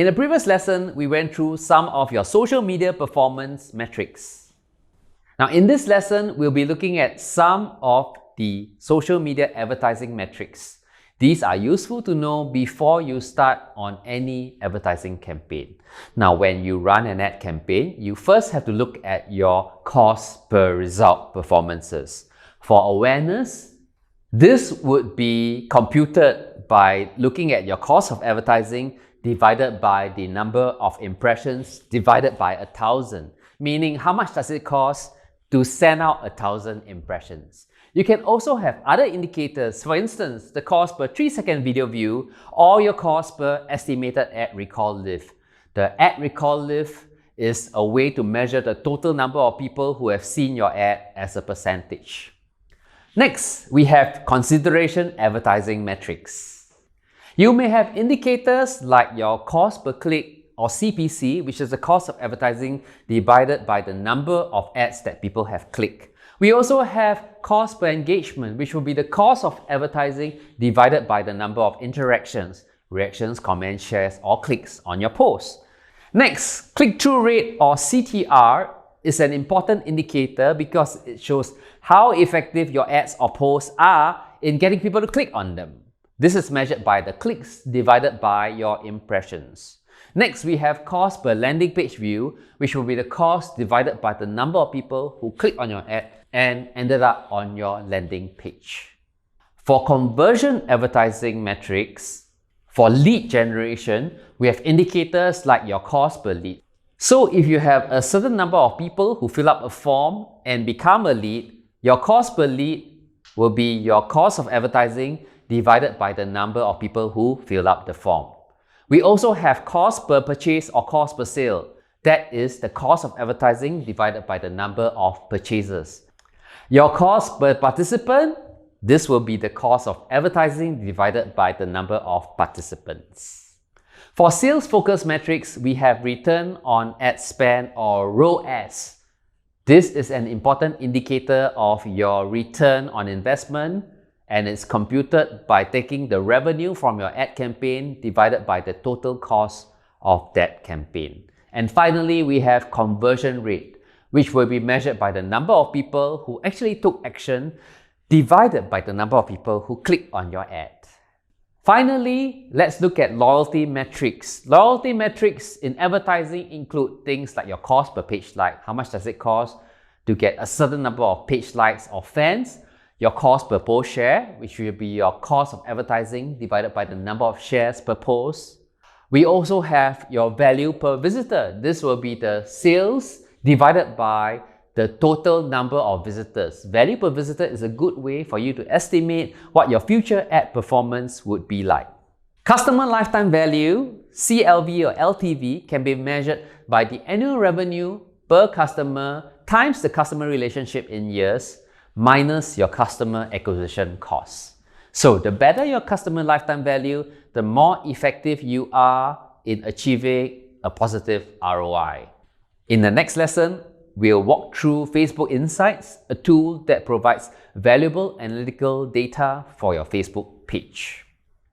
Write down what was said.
In the previous lesson, we went through some of your social media performance metrics. Now, in this lesson, we'll be looking at some of the social media advertising metrics. These are useful to know before you start on any advertising campaign. Now, when you run an ad campaign, you first have to look at your cost per result performances. For awareness, this would be computed by looking at your cost of advertising divided by the number of impressions divided by 1,000, meaning how much does it cost to send out 1,000 impressions. You can also have other indicators, for instance, the cost per 3-second video view or your cost per estimated ad recall lift. The ad recall lift is a way to measure the total number of people who have seen your ad as a percentage. Next, we have consideration advertising metrics. You may have indicators like your cost per click or CPC, which is the cost of advertising divided by the number of ads that people have clicked. We also have cost per engagement, which will be the cost of advertising divided by the number of interactions, reactions, comments, shares, or clicks on your post. Next, click-through rate or CTR is an important indicator because it shows how effective your ads or posts are in getting people to click on them. This is measured by the clicks divided by your impressions. Next, we have cost per landing page view, which will be the cost divided by the number of people who clicked on your ad and ended up on your landing page. For conversion advertising metrics, for lead generation, we have indicators like your cost per lead. So if you have a certain number of people who fill up a form and become a lead, your cost per lead will be your cost of advertising divided by the number of people who fill up the form. We also have cost per purchase or cost per sale. That is the cost of advertising divided by the number of purchases. Your cost per participant, this will be the cost of advertising divided by the number of participants. For sales-focused metrics, we have return on ad spend or ROAS. This is an important indicator of your return on investment, and it's computed by taking the revenue from your ad campaign divided by the total cost of that campaign. And finally, we have conversion rate, which will be measured by the number of people who actually took action divided by the number of people who clicked on your ad. Finally, let's look at loyalty metrics. Loyalty metrics in advertising include things like your cost per page like. How much does it cost to get a certain number of page likes or fans? Your cost per post share, which will be your cost of advertising divided by the number of shares per post. We also have your value per visitor. This will be the sales divided by the total number of visitors. Value per visitor is a good way for you to estimate what your future ad performance would be like. Customer lifetime value, CLV or LTV, can be measured by the annual revenue per customer times the customer relationship in years minus your customer acquisition costs. So the better your customer lifetime value, the more effective you are in achieving a positive ROI. In the next lesson, we'll walk through Facebook Insights, a tool that provides valuable analytical data for your Facebook page.